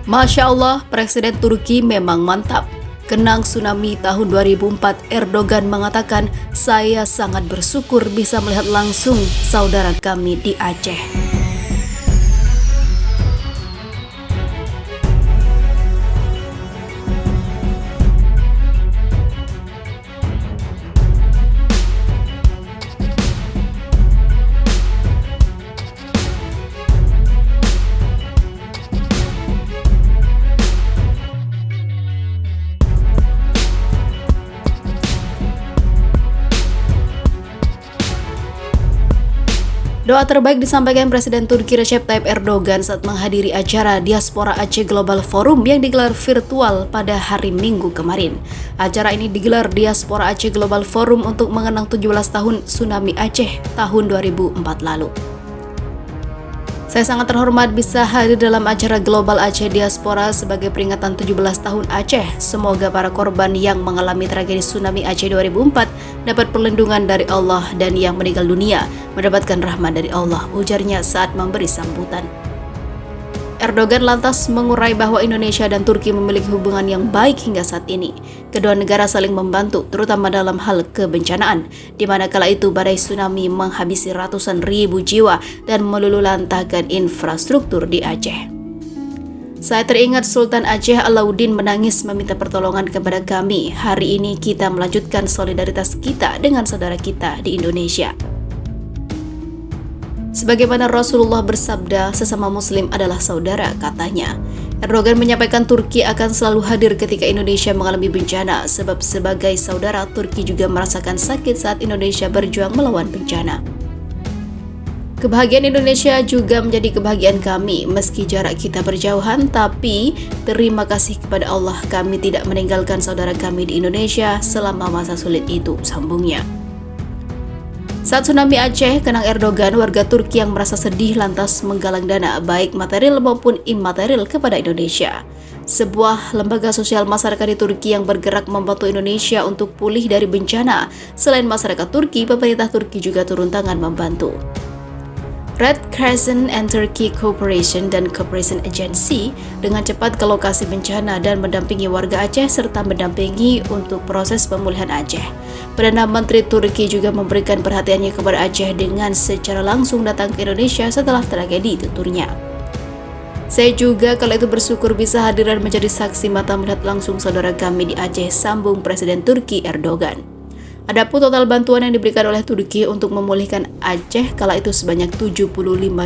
Masya Allah, Presiden Turki memang mantap. Kenang tsunami tahun 2004, Erdogan mengatakan, "Saya sangat bersyukur bisa melihat langsung saudara kami di Aceh." Doa terbaik disampaikan Presiden Turki Recep Tayyip Erdogan saat menghadiri acara Diaspora Aceh Global Forum yang digelar virtual pada hari Minggu kemarin. Acara ini digelar Diaspora Aceh Global Forum untuk mengenang 17 tahun tsunami Aceh tahun 2004 lalu. Saya sangat terhormat bisa hadir dalam acara Global Aceh Diaspora sebagai peringatan 17 tahun Aceh. Semoga para korban yang mengalami tragedi tsunami Aceh 2004 dapat perlindungan dari Allah dan yang meninggal dunia mendapatkan rahmat dari Allah, ujarnya saat memberi sambutan. Erdogan lantas mengurai bahwa Indonesia dan Turki memiliki hubungan yang baik hingga saat ini. Kedua negara saling membantu, terutama dalam hal kebencanaan, di mana kala itu badai tsunami menghabisi ratusan ribu jiwa dan meluluhlantahkan infrastruktur di Aceh. Saya teringat Sultan Aceh Alauddin menangis meminta pertolongan kepada kami. Hari ini kita melanjutkan solidaritas kita dengan saudara kita di Indonesia. Sebagaimana Rasulullah bersabda, sesama muslim adalah saudara, katanya. Erdogan menyampaikan Turki akan selalu hadir ketika Indonesia mengalami bencana, sebab sebagai saudara Turki juga merasakan sakit saat Indonesia berjuang melawan bencana. Kebahagiaan Indonesia juga menjadi kebahagiaan kami, meski jarak kita berjauhan, tapi terima kasih kepada Allah kami tidak meninggalkan saudara kami di Indonesia selama masa sulit itu, sambungnya. Saat tsunami Aceh, kenang Erdogan, warga Turki yang merasa sedih lantas menggalang dana baik material maupun imaterial kepada Indonesia. Sebuah lembaga sosial masyarakat di Turki yang bergerak membantu Indonesia untuk pulih dari bencana. Selain masyarakat Turki, pemerintah Turki juga turun tangan membantu. Red Crescent and Turkey Cooperation dan Cooperation Agency dengan cepat ke lokasi bencana dan mendampingi warga Aceh serta mendampingi untuk proses pemulihan Aceh. Perdana Menteri Turki juga memberikan perhatiannya kepada Aceh dengan secara langsung datang ke Indonesia setelah tragedi, tuturnya. Saya juga kala itu bersyukur bisa hadir dan menjadi saksi mata melihat langsung saudara kami di Aceh, sambung Presiden Turki Erdogan. Adapun total bantuan yang diberikan oleh Turki untuk memulihkan Aceh kala itu sebanyak 75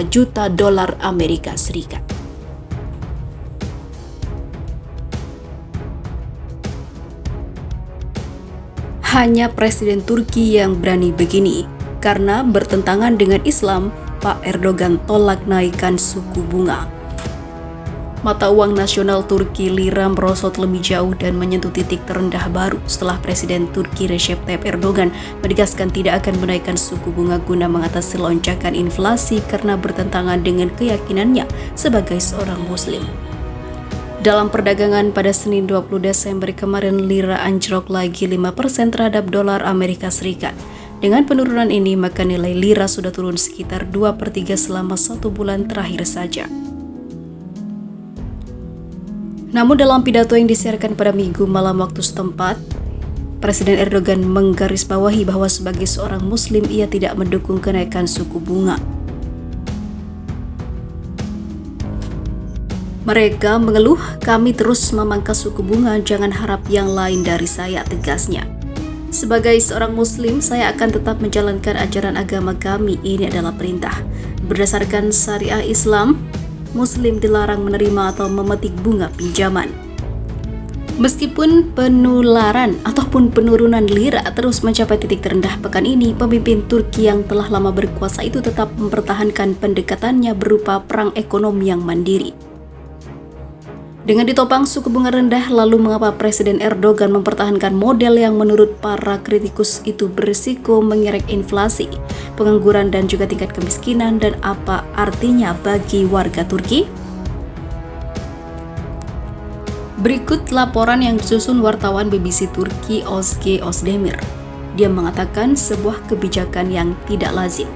juta dolar Amerika Serikat. Hanya Presiden Turki yang berani begini, karena bertentangan dengan Islam, Pak Erdogan tolak naikkan suku bunga. Mata uang nasional Turki lira merosot lebih jauh dan menyentuh titik terendah baru setelah Presiden Turki Recep Tayyip Erdogan menegaskan tidak akan menaikkan suku bunga guna mengatasi lonjakan inflasi karena bertentangan dengan keyakinannya sebagai seorang muslim. Dalam perdagangan pada Senin 20 Desember kemarin, lira anjlok lagi 5% terhadap dolar Amerika Serikat. Dengan penurunan ini, maka nilai lira sudah turun sekitar 2/3 selama 1 bulan terakhir saja. Namun dalam pidato yang disiarkan pada Minggu malam waktu setempat, Presiden Erdogan menggarisbawahi bahwa sebagai seorang muslim ia tidak mendukung kenaikan suku bunga. Mereka mengeluh, kami terus memangkas suku bunga, jangan harap yang lain dari saya, tegasnya. Sebagai seorang muslim, saya akan tetap menjalankan ajaran agama kami, ini adalah perintah. Berdasarkan syariah Islam, Muslim dilarang menerima atau memetik bunga pinjaman. Meskipun penularan ataupun penurunan lira terus mencapai titik terendah pekan ini, pemimpin Turki yang telah lama berkuasa itu tetap mempertahankan pendekatannya berupa perang ekonomi yang mandiri. Dengan ditopang suku bunga rendah, lalu mengapa Presiden Erdogan mempertahankan model yang menurut para kritikus itu berisiko mengerek inflasi, pengangguran dan juga tingkat kemiskinan, dan apa artinya bagi warga Turki? Berikut laporan yang disusun wartawan BBC Turki Özge Özdemir. Dia mengatakan sebuah kebijakan yang tidak lazim.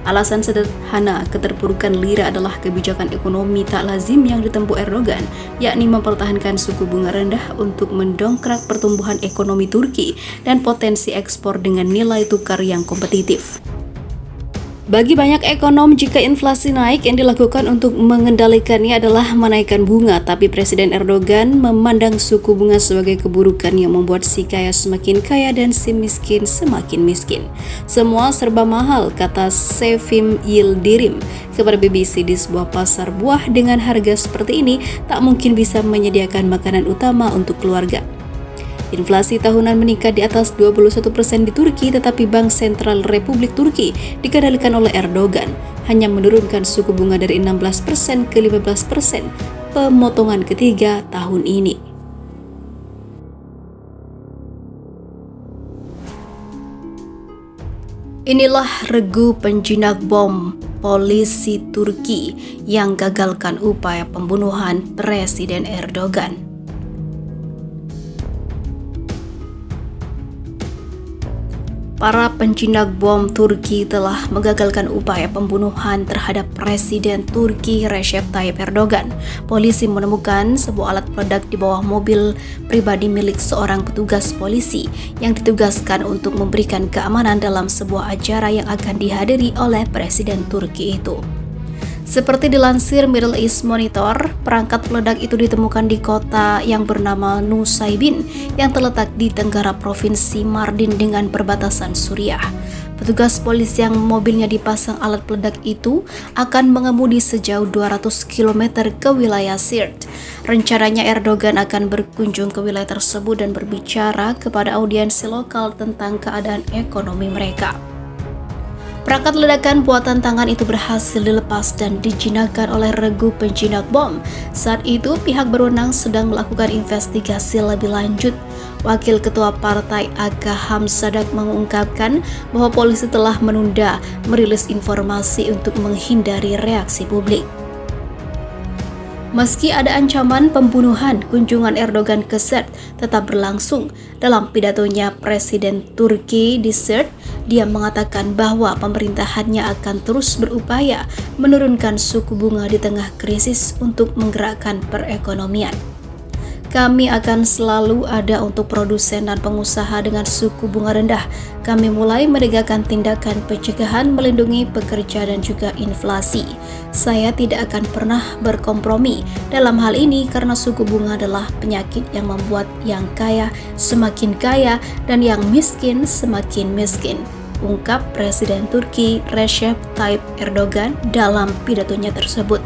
Alasan sederhana keterpurukan lira adalah kebijakan ekonomi tak lazim yang ditempuh Erdogan, yakni mempertahankan suku bunga rendah untuk mendongkrak pertumbuhan ekonomi Turki dan potensi ekspor dengan nilai tukar yang kompetitif. Bagi banyak ekonom, jika inflasi naik, yang dilakukan untuk mengendalikannya adalah menaikkan bunga, tapi Presiden Erdogan memandang suku bunga sebagai keburukan yang membuat si kaya semakin kaya dan si miskin semakin miskin. Semua serba mahal, kata Sevim Yildirim kepada BBC. Di sebuah pasar buah dengan harga seperti ini, tak mungkin bisa menyediakan makanan utama untuk keluarga. Inflasi tahunan meningkat di atas 21% di Turki, tetapi Bank Sentral Republik Turki dikendalikan oleh Erdogan hanya menurunkan suku bunga dari 16% ke 15% pemotongan ketiga tahun ini. Inilah regu penjinak bom polisi Turki yang gagalkan upaya pembunuhan Presiden Erdogan. Para penjinak bom Turki telah menggagalkan upaya pembunuhan terhadap Presiden Turki Recep Tayyip Erdogan. Polisi menemukan sebuah alat peledak di bawah mobil pribadi milik seorang petugas polisi yang ditugaskan untuk memberikan keamanan dalam sebuah acara yang akan dihadiri oleh Presiden Turki itu. Seperti dilansir Middle East Monitor, perangkat peledak itu ditemukan di kota yang bernama Nusaybin yang terletak di tenggara provinsi Mardin dengan perbatasan Suriah. Petugas polisi yang mobilnya dipasang alat peledak itu akan mengemudi sejauh 200 km ke wilayah Sirt. Rencananya Erdogan akan berkunjung ke wilayah tersebut dan berbicara kepada audiensi lokal tentang keadaan ekonomi mereka. Perangkat ledakan buatan tangan itu berhasil dilepas dan dijinakkan oleh regu penjinak bom. Saat itu pihak berwenang sedang melakukan investigasi lebih lanjut. Wakil Ketua Partai AK Hamsadak mengungkapkan bahwa polisi telah menunda merilis informasi untuk menghindari reaksi publik. Meski ada ancaman pembunuhan, kunjungan Erdogan ke Sirt tetap berlangsung. Dalam pidatonya Presiden Turki di Sirt, dia mengatakan bahwa pemerintahannya akan terus berupaya menurunkan suku bunga di tengah krisis untuk menggerakkan perekonomian. Kami akan selalu ada untuk produsen dan pengusaha dengan suku bunga rendah. Kami mulai menegakkan tindakan pencegahan melindungi pekerja dan juga inflasi. Saya tidak akan pernah berkompromi dalam hal ini karena suku bunga adalah penyakit yang membuat yang kaya semakin kaya dan yang miskin semakin miskin, ungkap Presiden Turki Recep Tayyip Erdogan dalam pidatonya tersebut.